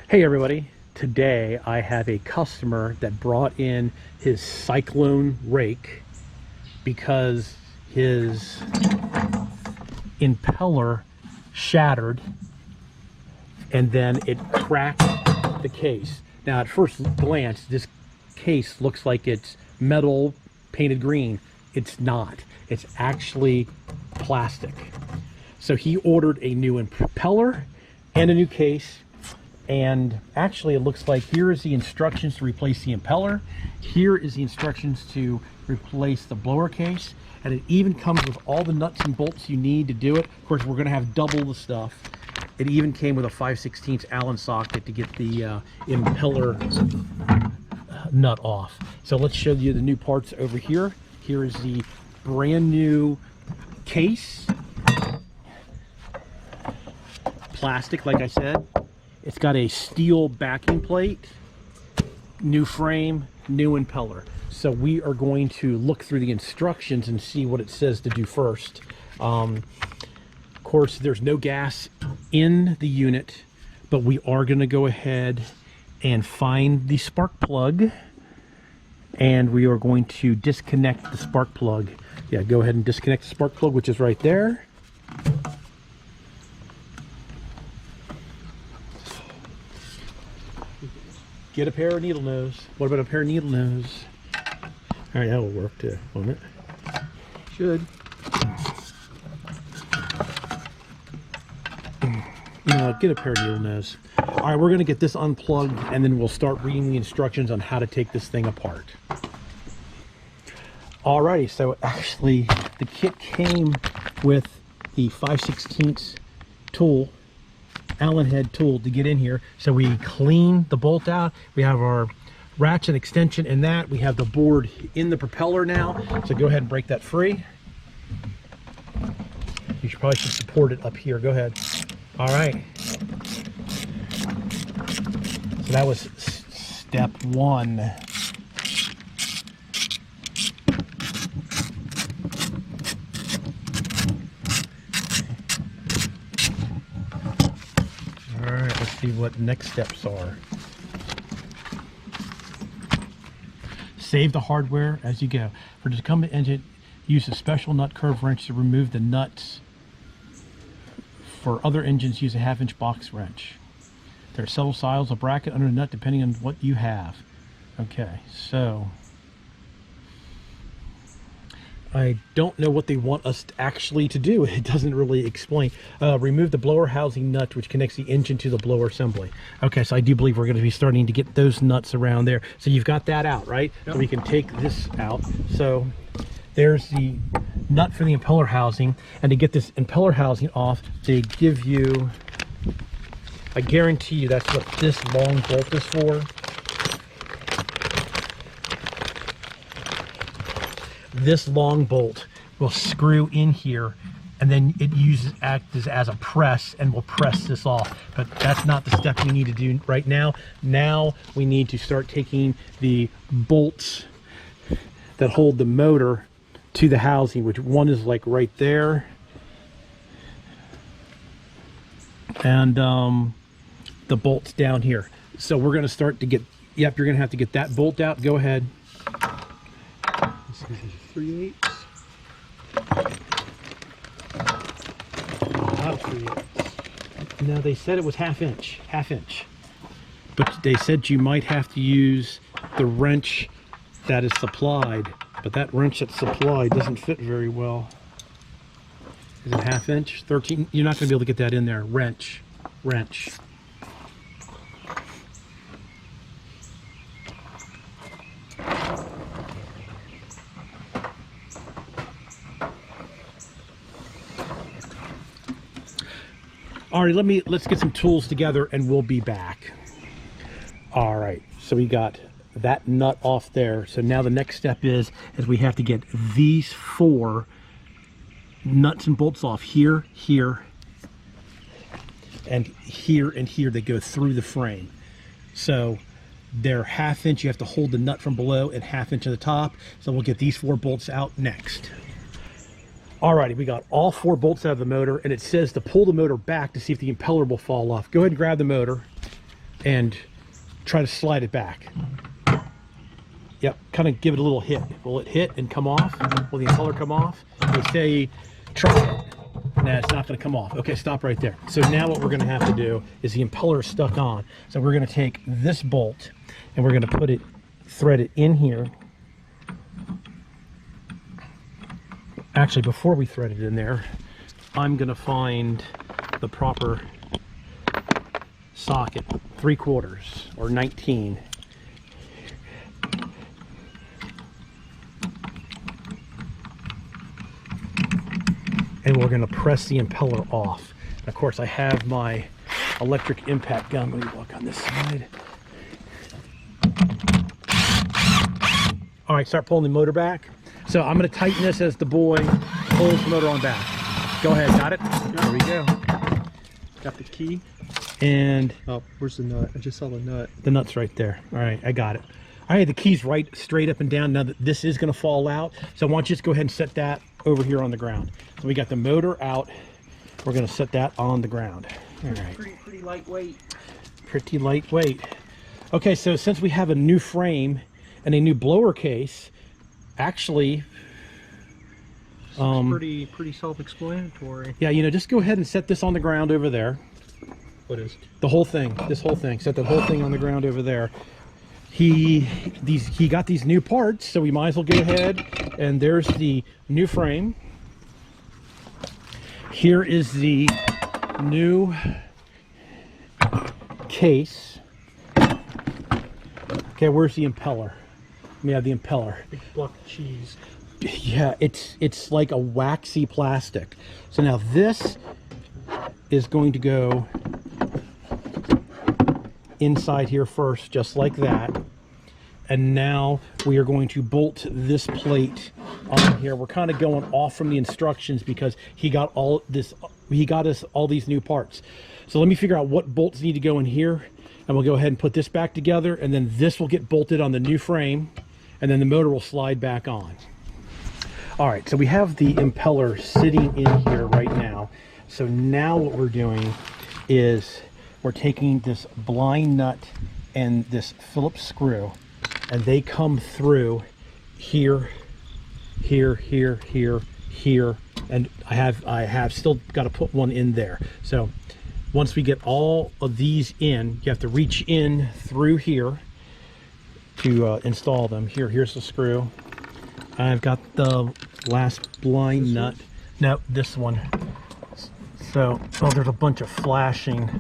Hey everybody, today I have a customer that brought in his Cyclone Rake because his impeller shattered and then it cracked the case. Now at first glance this case looks like it's metal painted green. It's not. It's actually plastic. So he ordered a new impeller and a new case. And actually it looks like here is the instructions to replace the impeller. Here is the instructions to replace the blower case. And it even comes with all the nuts and bolts you need to do it. Of course, we're gonna have double the stuff. It even came with a 5/16 Allen socket to get the impeller nut off. So let's show you the new parts over here. Here is the brand new case. Plastic, like I said. It's got a steel backing plate, new frame, new impeller. So we are going to look through the instructions and see what it says to do first. Of course, there's no gas in the unit, but we are going to go ahead and find the spark plug, and we are going to disconnect the spark plug. Yeah, go ahead and disconnect the spark plug, which is right there. Get a pair of needle nose. What about a pair of needle nose? All right, that will work too, won't it? Should. You know, get a pair of needle nose. All right, we're gonna get this unplugged and then we'll start reading the instructions on how to take this thing apart. Alrighty, so actually the kit came with the 5/16 tool, Allen head tool to get in here. So we clean the bolt out. We have our ratchet extension in that. We have the board in the propeller now. So go ahead and break that free. You should probably support it up here. Go ahead. All right. So that was step one. See what next steps are. Save the hardware as you go. For the recumbent engine, use a special nut curve wrench to remove the nuts. For other engines, use a 1/2-inch box wrench. There are several styles of bracket under the nut depending on what you have. Okay, so I don't know what they want us actually to do. It doesn't really explain. Remove the blower housing nut which connects the engine to the blower assembly. Okay, so I do believe we're going to be starting to get those nuts around there. So you've got that out, right? Yep. So we can take this out. So there's the nut for the impeller housing. And to get this impeller housing off, they give you, I guarantee you that's what this long bolt is for. This long bolt will screw in here and then it acts as a press and will press this off. But that's not the step we need to do right now. Now we need to start taking the bolts that hold the motor to the housing, which one is like right there. And the bolts down here. So we're gonna start to get, yep, you're gonna have to get that bolt out. Go ahead. This is 3/8. Not 3/8. No, they said it was 1/2 inch. But they said you might have to use the wrench that is supplied. But that wrench that's supplied doesn't fit very well. Is it 1/2 inch? 13? You're not going to be able to get that in there. Wrench. All right, let's get some tools together and we'll be back. All right, so we got that nut off there. So now the next step is we have to get these 4 nuts and bolts off here, and here that go through the frame. So they're 1/2 inch. You have to hold the nut from below and 1/2 inch at the top. So we'll get these 4 bolts out next. Alrighty, we got all 4 bolts out of the motor, and it says to pull the motor back to see if the impeller will fall off. Go ahead and grab the motor. and try to slide it back. Yep, kind of give it a little hit. Will it hit and come off? Will the impeller come off? They say try it. Nah, it's not going to come off. Okay, stop right there. So now what we're going to have to do is the impeller is stuck on. So we're going to take this bolt and we're going to put it, thread it in here. Actually, before we thread it in there, I'm going to find the proper socket, 3/4 or 19. And we're going to press the impeller off. And of course, I have my electric impact gun. Let me walk on this side. All right, start pulling the motor back. So I'm going to tighten this as the boy pulls the motor on back. Go ahead, got it? There we go. Got the key. And oh, where's the nut? I just saw the nut. The nut's right there. All right, I got it. I had the keys right straight up and down. Now that this is going to fall out, so I want you to just go ahead and set that over here on the ground. So we got the motor out. We're going to set that on the ground. All right. Pretty lightweight. Pretty lightweight. Okay, so since we have a new frame and a new blower case, actually, pretty self-explanatory. Yeah, you know, just go ahead and set this on the ground over there. What is? The whole thing. This whole thing. Set that whole thing on the ground over there. He got these new parts, so we might as well go ahead, and there's the new frame. Here is the new case. Okay, where's the impeller? Let me have the impeller. Big block of cheese. Yeah, it's like a waxy plastic. So now this is going to go inside here first, just like that. And now we are going to bolt this plate on here. We're kind of going off from the instructions because he got us all these new parts. So let me figure out what bolts need to go in here, and we'll go ahead and put this back together, and then this will get bolted on the new frame, and then the motor will slide back on. All right, so we have the impeller sitting in here right now. So now what we're doing is we're taking this blind nut and this Phillips screw, and they come through here, here, here, here, here, and I have still got to put one in there. So once we get all of these in, you have to reach in through here to install them. Here's the screw. I've got the last blind nut. No, this one. So, oh, there's a bunch of flashing.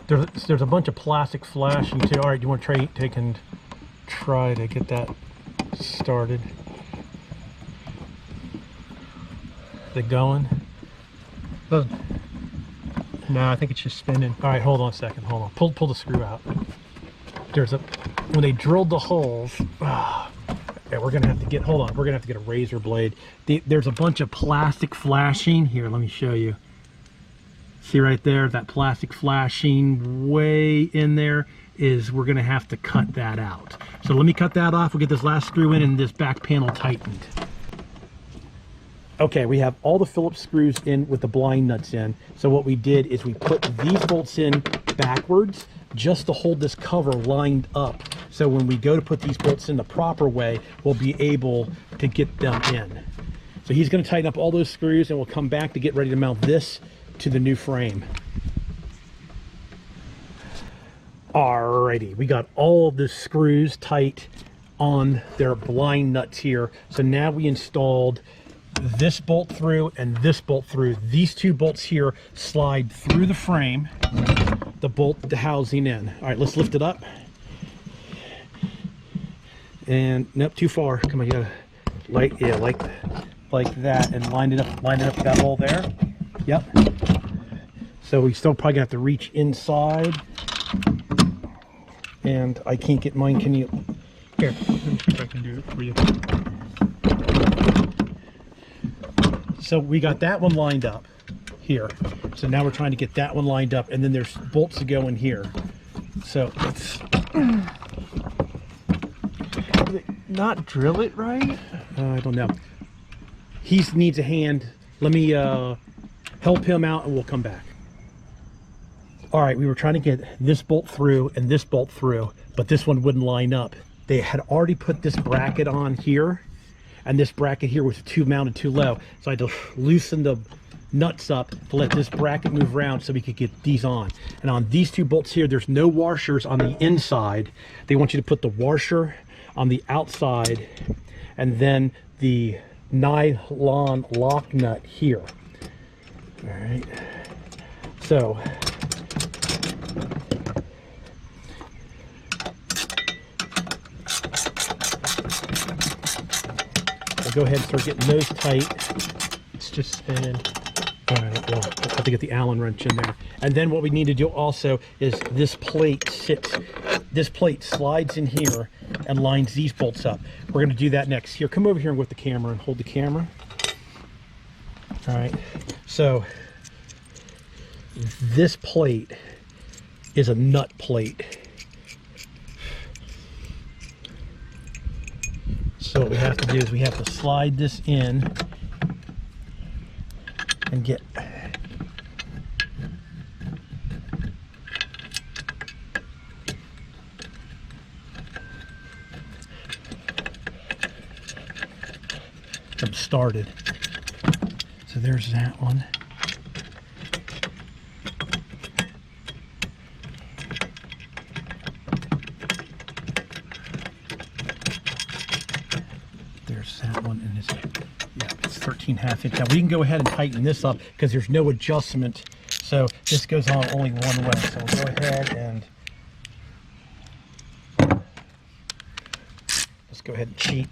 There's a bunch of plastic flashing too. All right, you want to try to get that started? Is it going? No, I think it's just spinning. All right, hold on a second. Hold on. Pull the screw out. When they drilled the holes. Yeah, we're gonna have to get. Hold on. We're gonna have to get a razor blade. There's a bunch of plastic flashing here. Let me show you. See right there, that plastic flashing way in there is. We're gonna have to cut that out. So let me cut that off. We'll get this last screw in and this back panel tightened. Okay, we have all the Phillips screws in with the blind nuts in. So what we did is we put these bolts in backwards just to hold this cover lined up. So when we go to put these bolts in the proper way, we'll be able to get them in. So he's going to tighten up all those screws, and we'll come back to get ready to mount this to the new frame. Alrighty, we got all the screws tight on their blind nuts here. So now we installed this bolt through and this bolt through. These two bolts here slide through the frame to bolt the housing in. All right, let's lift it up. And nope, too far. Come on, you gotta like that, and line it up that hole there. Yep. So we still probably gonna have to reach inside, and I can't get mine. Can you? Here, let me see if I can do it for you. So we got that one lined up here. So now we're trying to get that one lined up, and then there's bolts to go in here. So let's not drill it right? I don't know. He needs a hand. Let me help him out, and we'll come back. All right, we were trying to get this bolt through and this bolt through, but this one wouldn't line up. They had already put this bracket on here, and this bracket here was too mounted too low. So I had to loosen the nuts up to let this bracket move around so we could get these on. And on these two bolts here, there's no washers on the inside. They want you to put the washer on the outside and then the nylon lock nut here. All right, so we'll go ahead and start getting those tight. It's just spinning. All right, well, we'll have to get the Allen wrench in there. And then what we need to do also is this plate slides in here and lines these bolts up. We're gonna do that next. Here, come over here and with the camera and hold the camera. All right, so this plate is a nut plate. So what we have to do is we have to slide this in and get them started. So there's that one. There's that one, and it's 13.5 inch. Now we can go ahead and tighten this up because there's no adjustment. So this goes on only one way. So we'll go ahead and let's go ahead and cheat.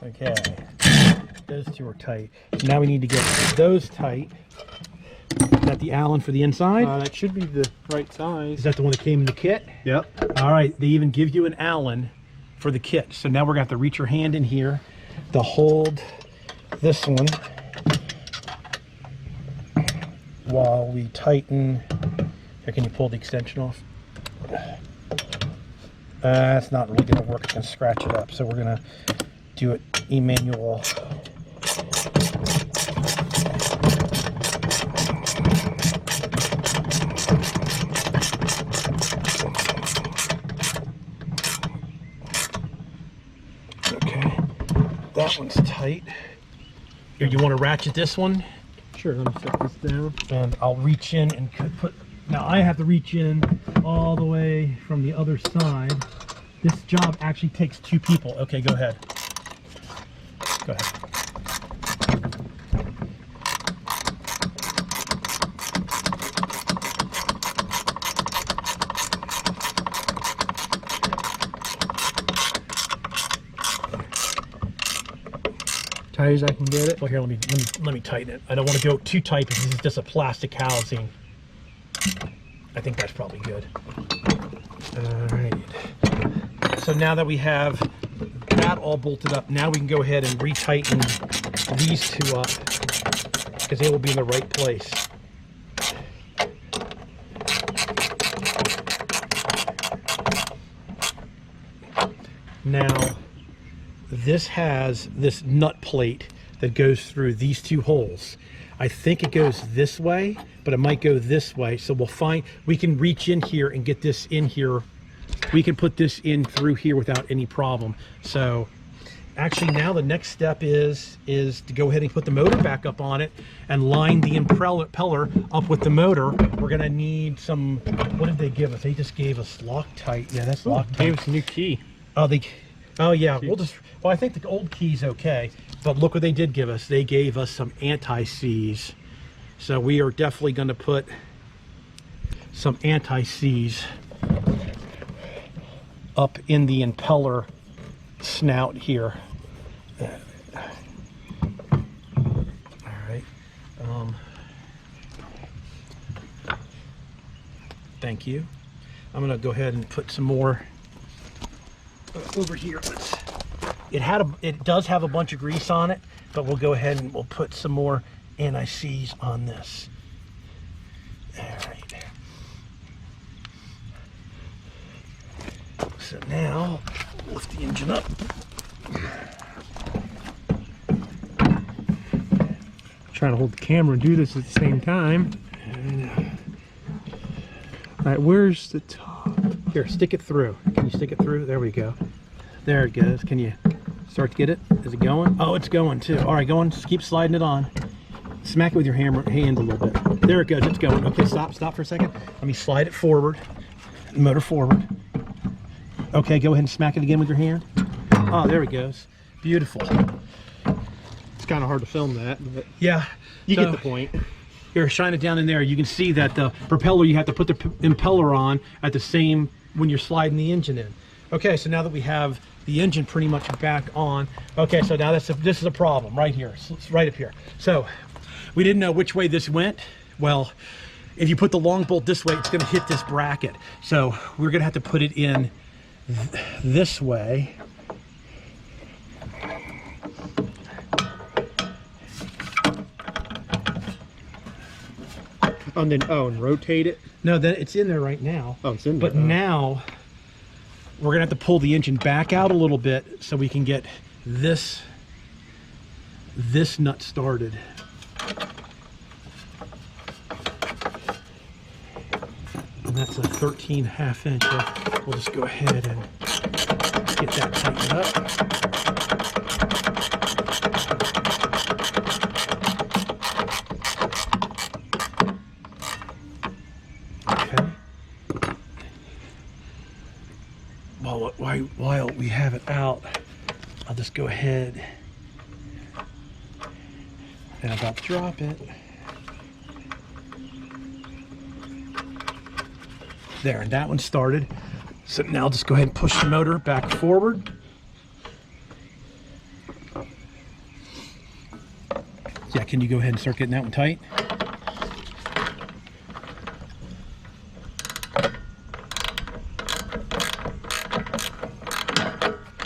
Okay, those two are tight. So now we need to get those tight. Is that the Allen for the inside? That should be the right size. Is that the one that came in the kit? Yep. All right, they even give you an Allen for the kit. So now we're going to have to reach your hand in here to hold this one while we tighten. Here, can you pull the extension off? That's not really going to work. It's going to scratch it up. So we're going to do it manual. Okay, that one's tight. Here, you want to ratchet this one? Sure, let me set this down. And I'll reach in and put, now I have to reach in all the way from the other side. This job actually takes 2 people. Okay, go ahead. Go ahead. Tight as I can get it. Well, here, let me tighten it. I don't want to go too tight because this is just a plastic housing. I think that's probably good. All right. So now that we have that all bolted up, now we can go ahead and retighten these 2 up because they will be in the right place. Now, this has this nut plate that goes through these 2 holes. I think it goes this way, but it might go this way. So we can reach in here and get this in here. We can put this in through here without any problem. So actually now the next step is to go ahead and put the motor back up on it and line the impeller up with the motor. We're gonna need some, what did they give us? They just gave us Loctite. Yeah, that's Loctite. Gave us a new key. Oh yeah, well I think the old key's okay, but look what they did give us. They gave us some anti-seize. So we are definitely gonna put some anti-seize up in the impeller snout here. All right. Thank you. I'm gonna go ahead and put some more over here. It does have a bunch of grease on it, but we'll go ahead and we'll put some more anti-seize on this. All right. So now lift the engine up. Trying to hold the camera and do this at the same time. All right, where's the top? Here, stick it through. Can you stick it through? There we go. There it goes. Can you start to get it? Is it going? Oh, it's going too. All right, go on. Just keep sliding it on. Smack it with your hand a little bit. There it goes. It's going. Okay, stop for a second. Let me slide it forward. Motor forward. Okay, go ahead and smack it again with your hand. Oh, there it goes. Beautiful. It's kind of hard to film that, but Yeah, you get the point. Here, shine it down in there. You can see that the propeller, you have to put the impeller on at the same when you're sliding the engine in. Okay, so now that we have the engine pretty much back on, okay, so now this is a problem right here. It's right up here. So we didn't know which way this went. Well, if you put the long bolt this way, it's going to hit this bracket. So we're going to have to put it in this way. And then, and rotate it. No, that it's in there right now. Oh, it's in there. But now we're gonna have to pull the engine back out a little bit so we can get this nut started. And that's a 13.5 inch. So we'll just go ahead and get that tightened up. While we have it out, I'll just go ahead and about drop it. There, and that one started. So now I'll just go ahead and push the motor back forward. Yeah, can you go ahead and start getting that one tight?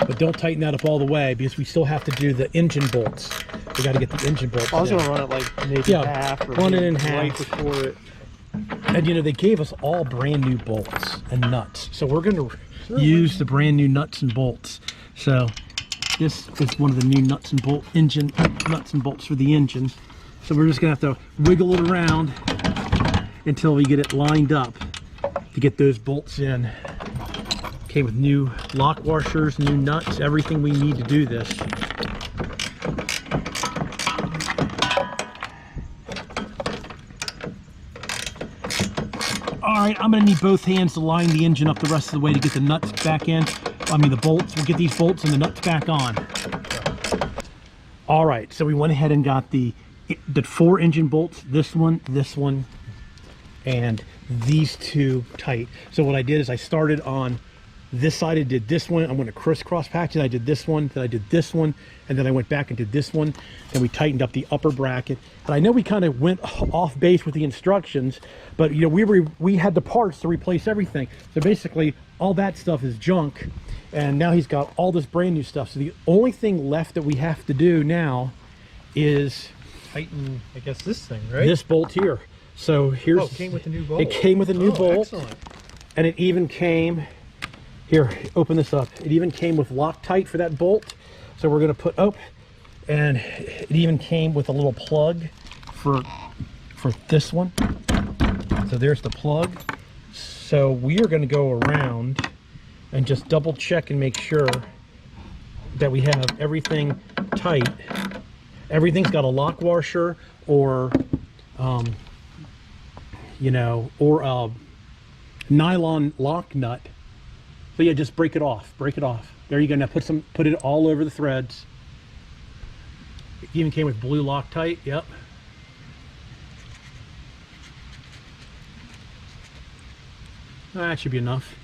But don't tighten that up all the way because we still have to do the engine bolts. We got to get the engine bolts. I was down. going to run it like maybe half or run it in right half before it. And you know, they gave us all brand new bolts and nuts. So we're going to use the brand new nuts and bolts. So this is one of the new nuts and bolts for the engine. So we're just going to have to wiggle it around until we get it lined up to get those bolts in. Came with new lock washers, new nuts, everything we need to do this. All right, I'm gonna need both hands to line the engine up the rest of the way to get the nuts back in. I mean the bolts, we'll get these bolts and the nuts back on. All right, so we went ahead and got the 4 engine bolts, this one, and these 2 tight. So what I did is I started on this side, I did this one. I'm going to crisscross patch it. I did this one, then I did this one, and then I went back and did this one. Then we tightened up the upper bracket. And I know we kind of went off base with the instructions, but you know we had the parts to replace everything. So basically, all that stuff is junk, and now he's got all this brand new stuff. So the only thing left that we have to do now is Tighten, I guess, this thing, right? this bolt here. So here's. Oh, it came with a new bolt. It came with a new bolt, excellent. and it even came. Here, open this up. It even came with Loctite for that bolt. So we're gonna put, and it even came with a little plug for this one. So there's the plug. So we are gonna go around and just double check and make sure that we have everything tight. Everything's got a lock washer or, you know, or a nylon lock nut. So yeah, just break it off. Break it off. There you go. Now put it all over the threads. It even came with blue Loctite. Yep. That should be enough.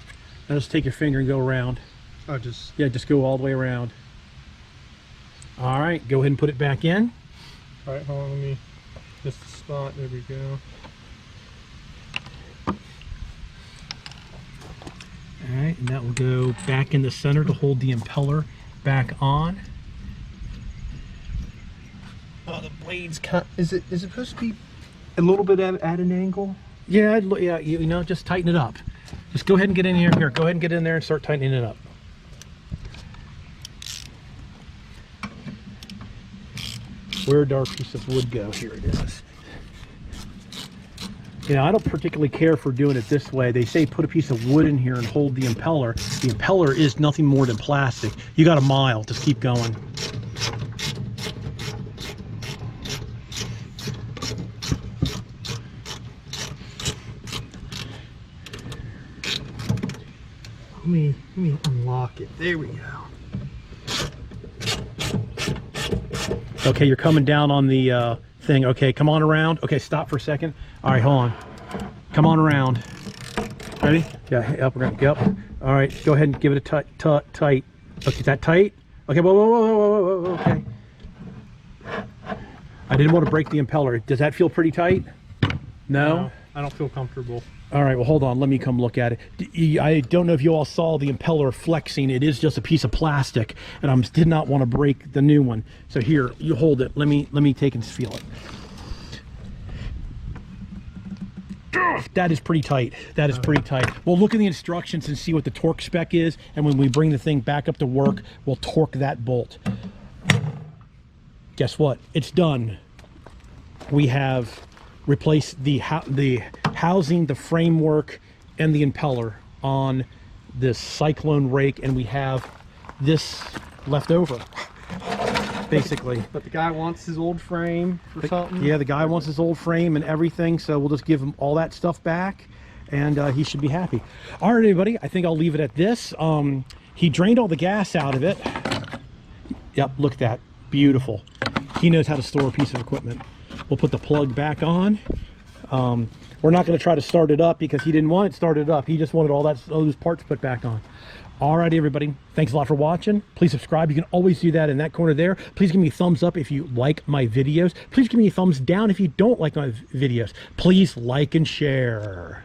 Now just take your finger and go around. Oh, just go all the way around. All right, go ahead and put it back in. all right. Hold on, let me just the spot. There we go. All right, and that will go back in the center to hold the impeller back on. Oh, the blade's cut. Is it supposed to be a little bit at an angle? Yeah, you know, just tighten it up. Just go ahead and get in here. Here, go ahead and get in there and start tightening it up. Where'd our piece of wood go? Here it is. You know, I don't particularly care for doing it this way. They say put a piece of wood in here and hold the impeller. The impeller is nothing more than plastic. You got a mile, just keep going. Let me unlock it. There we go. Okay, you're coming down on the thing. Okay, come on around. Okay, stop for a second. All right, hold on. Come on around. Ready? Yeah, up, we're gonna, yep. All right, go ahead and give it a tight. Okay, is that tight? Okay, whoa, okay. I didn't want to break the impeller. Does that feel pretty tight? No? I don't feel comfortable. All right, well, hold on. Let me come look at it. I don't know if you all saw the impeller flexing. It is just a piece of plastic, and I did not want to break the new one. So here, you hold it. Let me take and feel it. That is pretty tight. That is pretty tight. We'll look at the instructions and see what the torque spec is, and when we bring the thing back up to work, we'll torque that bolt. Guess what? It's done. We have replaced the housing, the framework, and the impeller on this Cyclone Rake, and we have this left over, basically. But the guy wants his old frame for something. Yeah, the guy wants his old frame and everything, so we'll just give him all that stuff back, and he should be happy. All right, everybody, I think I'll leave it at this. He drained all the gas out of it. Yep, look at that. Beautiful. He knows how to store a piece of equipment. We'll put the plug back on. We're not going to try to start it up because he didn't want it started up. He just wanted all those parts put back on. All right, everybody. Thanks a lot for watching. Please subscribe. You can always do that in that corner there. Please give me a thumbs up if you like my videos. Please give me a thumbs down if you don't like my videos. Please like and share.